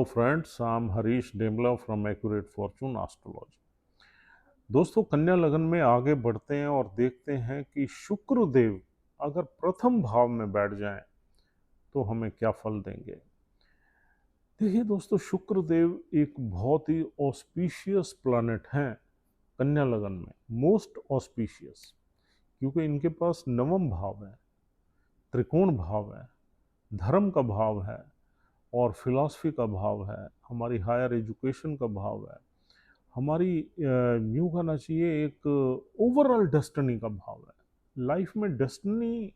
friends, I'm Harish Demla from Accurate Fortune Astrology. दोस्तों, कन्या लगन में आगे बढ़ते हैं और देखते हैं कि शुक्र देव अगर प्रथम भाव में बैठ जाएं तो हमें क्या फल देंगे। देखिए दोस्तों, शुक्र देव एक बहुत ही ऑस्पिशियस प्लैनेट हैं कन्या लगन में, मोस्ट ऑस्पिशियस, क्योंकि इनके पास नवम भाव है, त्रिकोण भाव है, धर्म का भाव है और फिलॉसफी का भाव है, हमारी हायर एजुकेशन का भाव है, हमारी यूँ कहना चाहिए एक ओवरऑल डेस्टिनी का भाव है। लाइफ में डेस्टिनी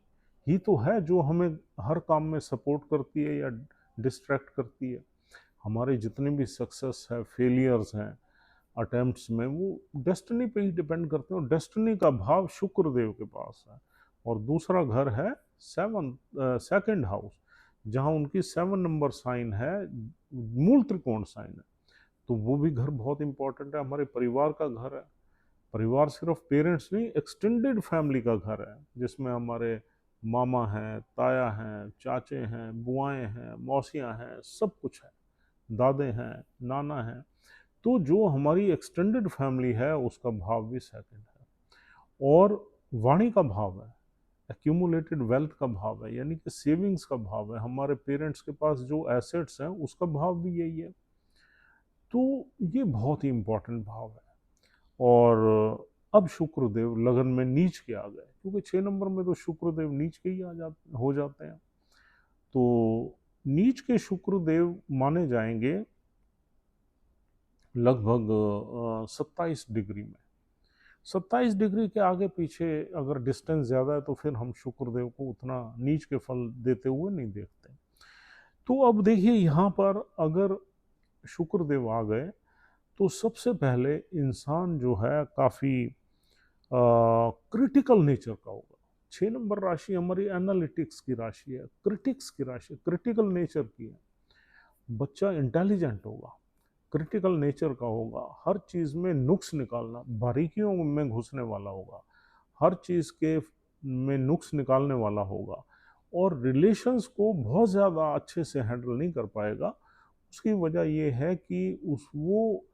ही तो है जो हमें हर काम में सपोर्ट करती है या डिस्ट्रैक्ट करती है। हमारे जितने भी सक्सेस है, फेलियर्स हैं अटेम्प्ट्स में, वो डेस्टिनी पे ही डिपेंड करते हैं और डेस्टिनी का भाव शुक्र देव के पास है। और दूसरा घर है सेकंड हाउस, जहाँ उनकी 7 नंबर साइन है, मूल त्रिकोण साइन है, तो वो भी घर बहुत इंपॉर्टेंट है, हमारे परिवार का घर है। परिवार सिर्फ पेरेंट्स नहीं, एक्सटेंडेड फैमिली का घर है, जिसमें हमारे मामा हैं, ताया हैं, चाचे हैं, बुआएं हैं, मौसियां हैं, सब कुछ है, दादे हैं, नाना हैं। तो जो हमारी एक्सटेंडेड फैमिली है उसका भाव भी सेकंड है। और वाणी का भाव है, एक्यूमुलेटेड वेल्थ का भाव है, यानी कि सेविंग्स का भाव है, हमारे पेरेंट्स के पास जो एसेट्स हैं उसका भाव भी यही है। तो ये बहुत ही इम्पोर्टेंट भाव है। और अब शुक्रदेव लगन में नीच के आ गए, क्योंकि 6 नंबर में तो शुक्रदेव नीच के ही हो जाते हैं। तो नीच के शुक्रदेव माने जाएंगे लगभग 27 डिग्री में। 27 डिग्री के आगे पीछे अगर डिस्टेंस ज़्यादा है तो फिर हम शुक्रदेव को उतना नीच के फल देते हुए नहीं देखते। तो अब देखिए, यहाँ पर अगर शुक्रदेव आ गए तो सबसे पहले इंसान जो है काफ़ी क्रिटिकल नेचर का होगा। 6 नंबर राशि हमारी एनालिटिक्स की राशि है, क्रिटिक्स की राशि, क्रिटिकल नेचर की है। बच्चा इंटेलिजेंट होगा, क्रिटिकल नेचर का होगा, हर चीज़ में नुक्स निकालना, बारीकियों में घुसने वाला होगा, हर चीज़ के में नुक्स निकालने वाला होगा और रिलेशंस को बहुत ज़्यादा अच्छे से हैंडल नहीं कर पाएगा। उसकी वजह ये है कि वो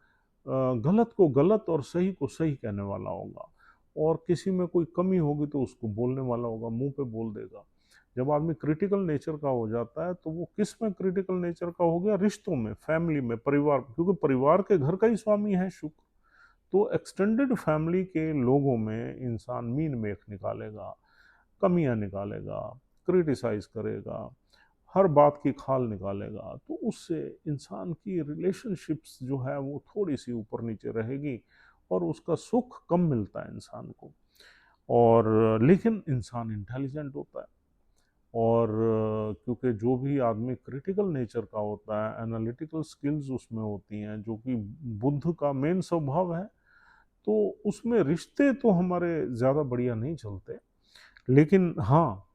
गलत को गलत और सही को सही कहने वाला होगा, और किसी में कोई कमी होगी तो उसको बोलने वाला होगा, मुंह पे बोल देगा। जब आदमी क्रिटिकल नेचर का हो जाता है तो वो किस में क्रिटिकल नेचर का हो गया? रिश्तों में, फैमिली में, परिवार, क्योंकि परिवार के घर का ही स्वामी है शुक्र। तो एक्सटेंडेड फैमिली के लोगों में इंसान मीन मेख निकालेगा, कमियां निकालेगा, क्रिटिसाइज करेगा, हर बात की खाल निकालेगा, तो उससे इंसान की रिलेशनशिप्स जो है वो थोड़ी सी ऊपर नीचे रहेगी और उसका सुख कम मिलता है इंसान को। और लेकिन इंसान इंटेलिजेंट होता है, और क्योंकि जो भी आदमी क्रिटिकल नेचर का होता है, एनालिटिकल स्किल्स उसमें होती हैं, जो कि बुद्ध का मेन स्वभाव है, तो उसमें रिश्ते तो हमारे ज़्यादा बढ़िया नहीं चलते। लेकिन हाँ,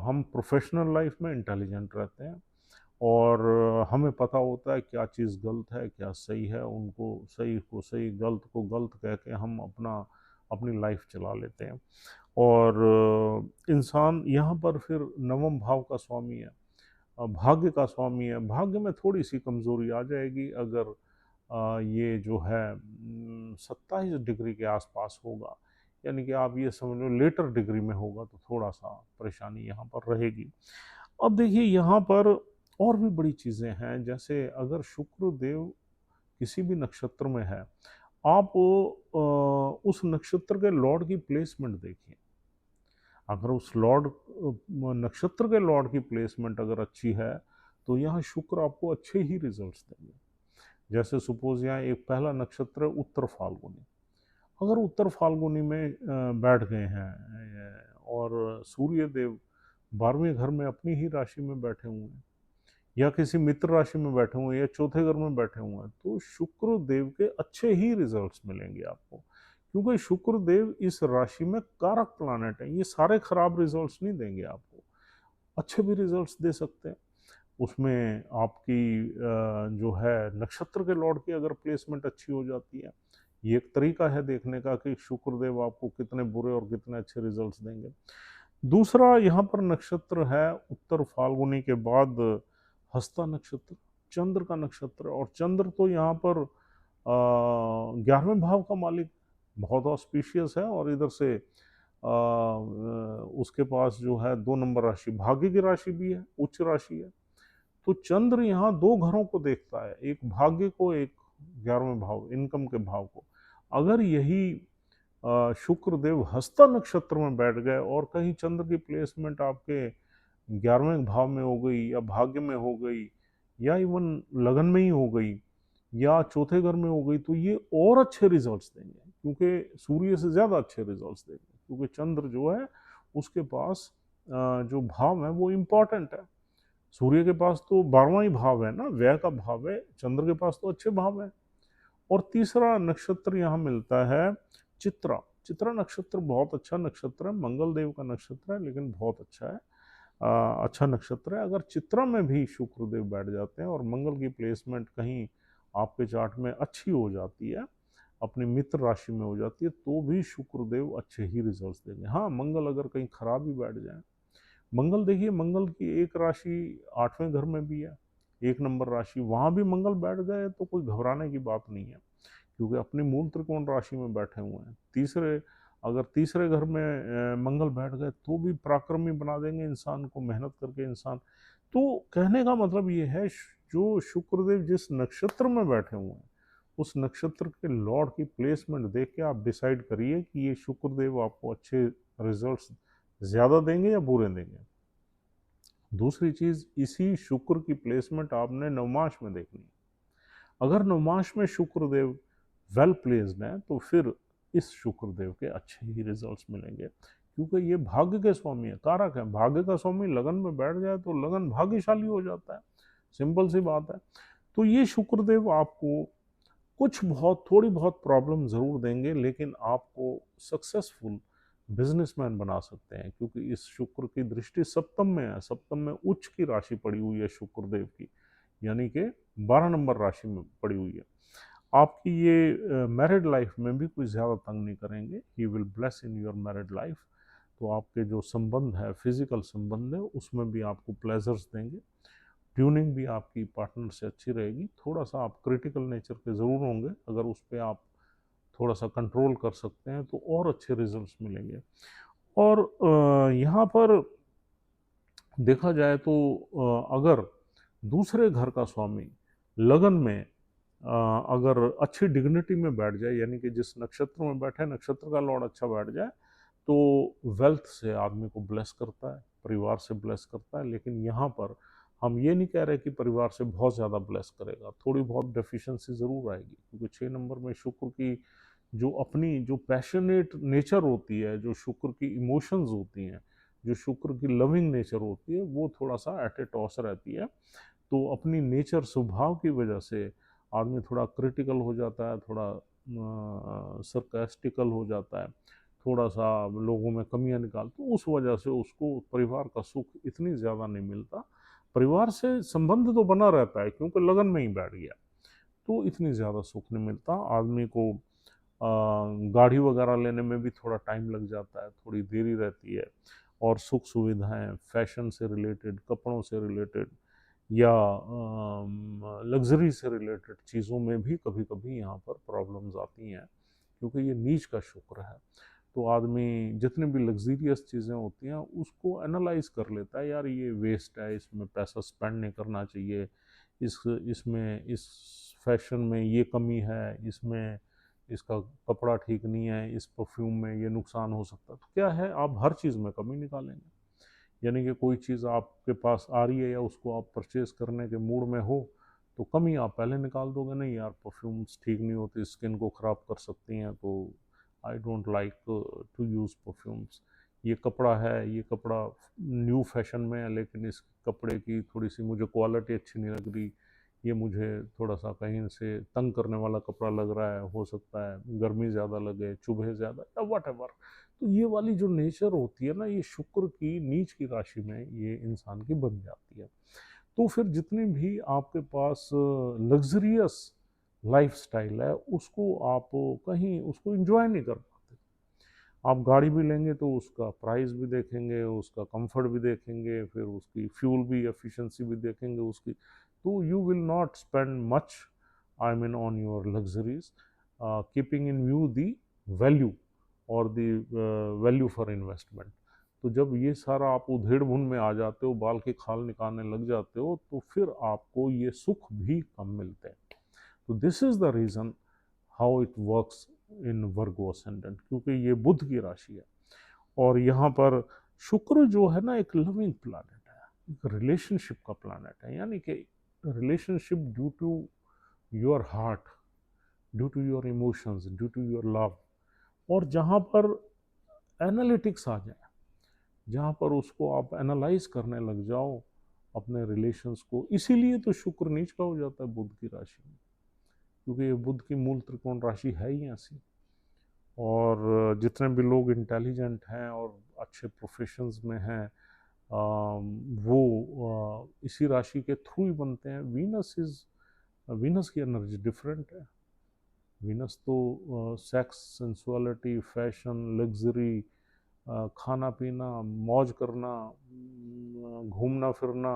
हम प्रोफेशनल लाइफ में इंटेलिजेंट रहते हैं और हमें पता होता है क्या चीज़ गलत है, क्या सही है, उनको सही को सही, गलत को गलत कह के हम अपनी लाइफ चला लेते हैं। और इंसान यहाँ पर फिर नवम भाव का स्वामी है, भाग्य का स्वामी है। भाग्य में थोड़ी सी कमज़ोरी आ जाएगी अगर ये जो है 27 डिग्री के आसपास होगा, यानी कि आप ये समझ लो लेटर डिग्री में होगा तो थोड़ा सा परेशानी यहाँ पर रहेगी। अब देखिए, यहाँ पर और भी बड़ी चीज़ें हैं, जैसे अगर शुक्र देव किसी भी नक्षत्र में है, आप उस नक्षत्र के लॉर्ड की प्लेसमेंट देखिए। अगर उस नक्षत्र के लॉर्ड की प्लेसमेंट अगर अच्छी है तो यहाँ शुक्र आपको अच्छे ही रिजल्ट्स देंगे। जैसे सपोज यहाँ एक पहला नक्षत्र है उत्तर फाल्गुनी, अगर उत्तर फाल्गुनी में बैठ गए हैं और सूर्य देव 12वें घर में अपनी ही राशि में बैठे हुए हैं, या किसी मित्र राशि में बैठे हुए हैं, या चौथे घर में बैठे हुए हैं, तो शुक्र देव के अच्छे ही रिजल्ट्स मिलेंगे आपको, क्योंकि शुक्र देव इस राशि में कारक प्लैनेट है। ये सारे खराब रिजल्ट्स नहीं देंगे आपको, अच्छे भी रिजल्ट्स दे सकते हैं। उसमें आपकी जो है नक्षत्र के लॉर्ड की अगर प्लेसमेंट अच्छी हो जाती है, ये एक तरीका है देखने का कि शुक्रदेव आपको कितने बुरे और कितने अच्छे रिजल्ट्स देंगे। दूसरा यहाँ पर नक्षत्र है उत्तर फाल्गुनी के बाद हस्ता नक्षत्र। चंद्र का नक्षत्र है, और चंद्र तो यहाँ पर 11वें भाव का मालिक, बहुत ऑस्पिशियस है। और इधर से उसके पास जो है 2 नंबर राशि भाग्य की राशि भी है, उच्च राशि है। तो चंद्र यहाँ 2 घरों को देखता है, एक भाग्य को, एक 11वें भाव, इनकम के भाव को। अगर यही शुक्रदेव हस्ता नक्षत्र में बैठ गए और कहीं चंद्र की प्लेसमेंट आपके 11वें भाव में हो गई, या भाग्य में हो गई, या इवन लगन में ही हो गई, या चौथे घर में हो गई, तो ये और अच्छे रिजल्ट्स देंगे, क्योंकि सूर्य से ज़्यादा अच्छे रिजल्ट्स देंगे, क्योंकि चंद्र जो है उसके पास जो भाव है वो इम्पॉर्टेंट है। सूर्य के पास तो 12वां ही भाव है ना, व्यय का भाव है, चंद्र के पास तो अच्छे भाव है। और तीसरा नक्षत्र यहाँ मिलता है चित्रा। चित्रा नक्षत्र बहुत अच्छा नक्षत्र है, मंगल देव का नक्षत्र है, लेकिन बहुत अच्छा है, अच्छा नक्षत्र है। अगर चित्रा में भी शुक्रदेव बैठ जाते हैं और मंगल की प्लेसमेंट कहीं आपके चार्ट में अच्छी हो जाती है, अपनी मित्र राशि में हो जाती है, तो भी शुक्रदेव अच्छे ही रिजल्ट्स देंगे। हाँ, मंगल अगर कहीं खराब ही बैठ जाए, मंगल देखिए, मंगल की एक राशि 8वें घर में भी है, 1 नंबर राशि, वहाँ भी मंगल बैठ गए तो कोई घबराने की बात नहीं है, क्योंकि अपनी मूल त्रिकोण राशि में बैठे हुए हैं। अगर तीसरे घर में मंगल बैठ गए तो भी पराक्रमी बना देंगे इंसान को, मेहनत करके इंसान। तो कहने का मतलब ये है, जो शुक्रदेव जिस नक्षत्र में बैठे हुए हैं, उस नक्षत्र के लॉर्ड की प्लेसमेंट देख के आप डिसाइड करिए कि ये शुक्रदेव आपको अच्छे रिजल्ट्स ज़्यादा देंगे या बुरे देंगे। दूसरी चीज़, इसी शुक्र की प्लेसमेंट आपने नवमाश में देखनी है। अगर नवमाश में शुक्रदेव वेल प्लेस्ड हैं, तो फिर इस शुक्रदेव के अच्छे ही रिजल्ट्स मिलेंगे, क्योंकि ये भाग्य के स्वामी है, कारक है। भाग्य का स्वामी लगन में बैठ जाए तो लगन भाग्यशाली हो जाता है, सिंपल सी बात है। तो ये शुक्रदेव आपको कुछ बहुत, थोड़ी बहुत प्रॉब्लम ज़रूर देंगे, लेकिन आपको सक्सेसफुल बिजनेसमैन बना सकते हैं, क्योंकि इस शुक्र की दृष्टि सप्तम में है। सप्तम में उच्च की राशि पड़ी हुई है शुक्रदेव की, यानी कि 12 नंबर राशि में पड़ी हुई है। आपकी ये मैरिड लाइफ में भी कोई ज़्यादा तंग नहीं करेंगे, he will bless in your married life. तो आपके जो संबंध है, फिजिकल संबंध है, उसमें भी आपको प्लेजर्स देंगे। ट्यूनिंग भी आपकी पार्टनर से अच्छी रहेगी। थोड़ा सा आप क्रिटिकल नेचर के ज़रूर होंगे, अगर उस पर आप थोड़ा सा कंट्रोल कर सकते हैं तो और अच्छे रिजल्ट्स मिलेंगे। और यहाँ पर देखा जाए तो अगर दूसरे घर का स्वामी लगन में अगर अच्छी डिग्निटी में बैठ जाए, यानी कि जिस नक्षत्र में बैठे, नक्षत्र का लॉर्ड अच्छा बैठ जाए, तो वेल्थ से आदमी को ब्लेस करता है, परिवार से ब्लेस करता है। लेकिन यहाँ पर हम ये नहीं कह रहे कि परिवार से बहुत ज़्यादा ब्लेस करेगा, थोड़ी बहुत डेफिशिएंसी ज़रूर आएगी, क्योंकि 6 नंबर में शुक्र की जो अपनी जो पैशनेट नेचर होती है, जो शुक्र की इमोशंस होती हैं, जो शुक्र की लविंग नेचर होती है, वो थोड़ा सा एट ए टॉस रहती है। तो अपनी नेचर, स्वभाव की वजह से आदमी थोड़ा क्रिटिकल हो जाता है, थोड़ा सरकास्टिकल हो जाता है, थोड़ा सा लोगों में कमियां निकाल, तो उस वजह से उसको परिवार का सुख इतनी ज़्यादा नहीं मिलता। परिवार से संबंध तो बना रहता है, क्योंकि लगन में ही बैठ गया, तो इतनी ज़्यादा सुख नहीं मिलता आदमी को। गाड़ी वगैरह लेने में भी थोड़ा टाइम लग जाता है, थोड़ी देरी रहती है। और सुख सुविधाएं, फैशन से रिलेटेड, कपड़ों से रिलेटेड, या लग्जरी से रिलेटेड चीज़ों में भी कभी कभी यहाँ पर प्रॉब्लम्स आती हैं, क्योंकि ये नीच का शुक्र है। तो आदमी जितने भी लग्जरियस चीज़ें होती हैं उसको एनालाइज कर लेता है, यार ये वेस्ट है, इसमें पैसा स्पेंड नहीं करना चाहिए, इसमें इस फैशन में ये कमी है, इसमें इसका कपड़ा ठीक नहीं है, इस परफ्यूम में ये नुकसान हो सकता है। तो क्या है, आप हर चीज़ में कमी निकालेंगे। यानी कि कोई चीज़ आपके पास आ रही है या उसको आप परचेज करने के मूड में हो, तो कमी आप पहले निकाल दोगे, नहीं यार परफ्यूम्स ठीक नहीं होती, स्किन को ख़राब कर सकती हैं, तो I don't like to use perfumes. ये कपड़ा है, ये कपड़ा न्यू फैशन में है, लेकिन इस कपड़े की थोड़ी सी मुझे क्वालिटी अच्छी नहीं लग रही, ये मुझे थोड़ा सा कहीं से तंग करने वाला कपड़ा लग रहा है, हो सकता है गर्मी ज़्यादा लगे, चुभे ज़्यादा, या वट एवर। तो ये वाली जो नेचर होती है ना, ये शुक्र की नीच की राशि में ये इंसान की बन जाती है। तो फिर जितनी भी आपके पास लग्जरियस लाइफस्टाइल है, उसको आप कहीं उसको एंजॉय नहीं कर पाते। आप गाड़ी भी लेंगे तो उसका प्राइस भी देखेंगे, उसका कंफर्ट भी देखेंगे, फिर उसकी फ्यूल भी एफिशिएंसी भी देखेंगे, उसकी तो you will not spend much, I mean, on your luxuries, keeping in view the value or the value for investment. तो जब ये सारा आप उधेड़ बुन में आ जाते हो, बाल की खाल निकालने लग जाते हो, तो फिर आपको ये सुख भी कम मिलते हैं। तो this is the reason how it works in Virgo ascendant, क्योंकि ये बुध की राशि है और यहाँ पर शुक्र जो है ना एक लविंग प्लानट है, एक रिलेशनशिप का प्लानट है, यानी कि relationship due to your heart, due to your emotions, due to your love. और जहाँ पर एनालिटिक्स आ जाए, जहाँ पर उसको आप एनालाइज करने लग जाओ अपने रिलेशंस को, इसीलिए तो शुक्र नीच का हो जाता है बुध की राशि में, क्योंकि ये बुध की मूल त्रिकोण राशि है ही ऐसी। और जितने भी लोग इंटेलिजेंट हैं और अच्छे प्रोफेशंस में हैं, वो इसी राशि के थ्रू ही बनते हैं। वीनस की एनर्जी डिफरेंट है। वीनस तो सेक्स, सेंसुअलिटी, फैशन, लग्जरी, खाना पीना, मौज करना, घूमना फिरना,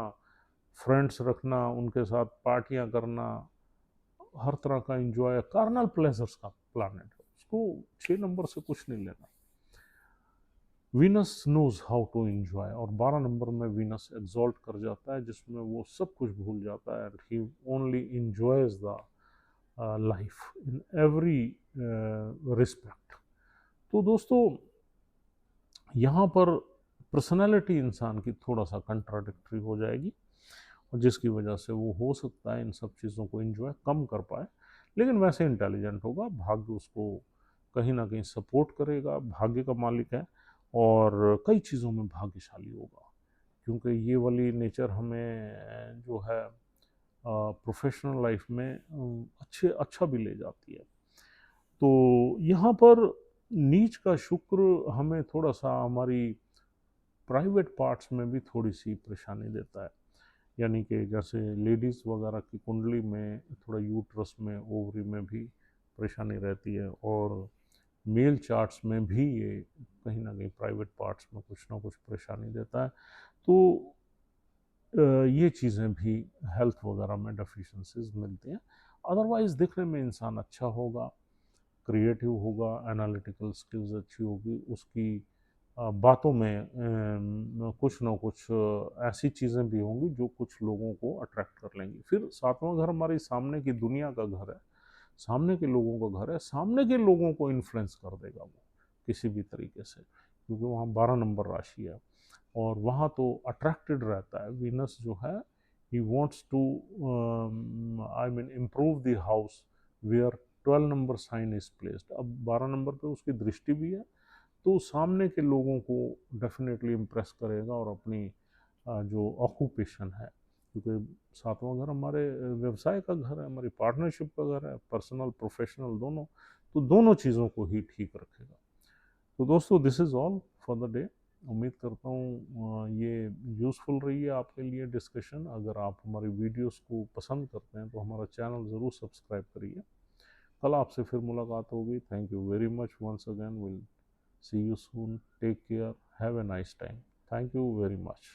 फ्रेंड्स रखना, उनके साथ पार्टियां करना, हर तरह का इंजॉय, कार्नल प्लेजर्स का प्लानट है। उसको 6 नंबर से कुछ नहीं लेना। Venus knows how to enjoy, और 12 नंबर में वीनस एग्जॉल्ट कर जाता है, जिसमें वो सब कुछ भूल जाता है। He only enjoys the life in every respect. तो दोस्तों, यहाँ पर पर्सनैलिटी इंसान की थोड़ा सा कंट्राडिक्टरी हो जाएगी, और जिसकी वजह से वो हो सकता है इन सब चीज़ों को एंजॉय कम कर पाए, लेकिन वैसे इंटेलिजेंट होगा। भाग्य उसको कहीं ना कहीं सपोर्ट करेगा, भाग्य का मालिक है और कई चीज़ों में भाग्यशाली होगा, क्योंकि ये वाली नेचर हमें जो है प्रोफेशनल लाइफ में अच्छा भी ले जाती है। तो यहाँ पर नीच का शुक्र हमें थोड़ा सा हमारी प्राइवेट पार्ट्स में भी थोड़ी सी परेशानी देता है, यानी कि जैसे लेडीज़ वगैरह की कुंडली में थोड़ा यूट्रस में, ओवरी में भी परेशानी रहती है, और मेल चार्ट्स में भी ये कहीं ना कहीं प्राइवेट पार्ट्स में कुछ ना कुछ परेशानी देता है। तो ये चीज़ें भी हेल्थ वगैरह में डेफिशिएंसीज मिलती हैं। अदरवाइज़ दिखने में इंसान अच्छा होगा, क्रिएटिव होगा, एनालिटिकल स्किल्स अच्छी होगी, उसकी बातों में कुछ ना कुछ ऐसी चीज़ें भी होंगी जो कुछ लोगों को अट्रैक्ट कर लेंगी। फिर 7वां घर हमारी सामने की दुनिया का घर है, सामने के लोगों का घर है, सामने के लोगों को इन्फ्लुएंस कर देगा वो किसी भी तरीके से, क्योंकि वहाँ 12 नंबर राशि है और वहाँ तो अट्रैक्टेड रहता है। वीनस जो है, ही wants to I mean improve the house where 12 number sign is placed. अब 12 नंबर पे उसकी दृष्टि भी है, तो सामने के लोगों को डेफिनेटली इम्प्रेस करेगा और अपनी जो ऑक्यूपेशन है, क्योंकि 7वां घर हमारे व्यवसाय का घर है, हमारी पार्टनरशिप का घर है, पर्सनल प्रोफेशनल दोनों, तो दोनों चीज़ों को ही ठीक रखेगा। तो दोस्तों, this is all for the day. उम्मीद करता हूँ ये यूज़फुल रही है आपके लिए डिस्कशन। अगर आप हमारी वीडियोस को पसंद करते हैं तो हमारा चैनल ज़रूर सब्सक्राइब करिए। कल आपसे फिर मुलाकात होगी। Thank you very much once again. Will see you soon. Take care. Have a nice time. Thank you very much.